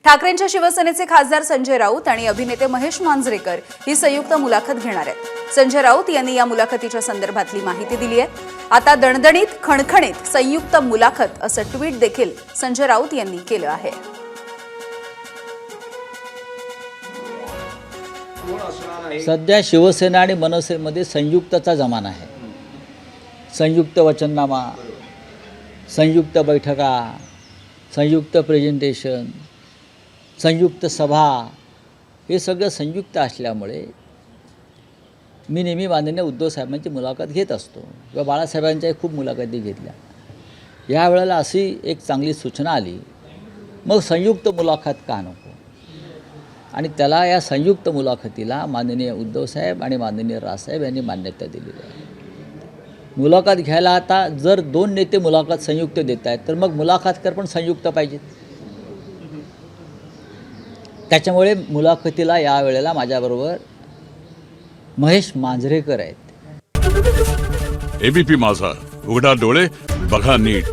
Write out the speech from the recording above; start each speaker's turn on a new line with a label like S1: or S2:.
S1: ठाकरेंच्या शिवसेनेचे खासदार संजय राऊत आणि अभिनेते महेश मांजरेकर ही संयुक्त मुलाखत घेणार आहेत। संजय राऊत यांनी या मुलाखतीच्या संदर्भातली माहिती दिली आहे। आता दणदणीत खणखणीत संयुक्त मुलाखत असं ट्विट देखील संजय राऊत यांनी केलं आहे।
S2: सध्या शिवसेना आणि मनसेमध्ये संयुक्तचा जमाना आहे। संयुक्त वचननामा, संयुक्त बैठका, संयुक्त प्रेझेंटेशन, संयुक्त सभा, हे सगळं संयुक्त असल्यामुळे मी नेहमी माननीय उद्धव साहेबांची मुलाखत घेत असतो किंवा बाळासाहेबांच्या खूप मुलाखती घेतल्या। यावेळेला अशी एक चांगली सूचना आली, मग संयुक्त मुलाखत का नको, आणि त्याला या संयुक्त मुलाखतीला माननीय उद्धव साहेब आणि माननीय राजसाहेब यांनी मान्यता दिलेली आहे। मुलाखत घ्यायला आता जर दोन नेते मुलाखत संयुक्त देत आहेत तर मग मुलाखतकार पण संयुक्त पाहिजेत। त्याच्यामुळे मुलाखतीला यावेळेला माझ्याबरोबर महेश मांजरेकर आहेत।
S3: एबीपी माझा, उघडा डोळे बघा नीट।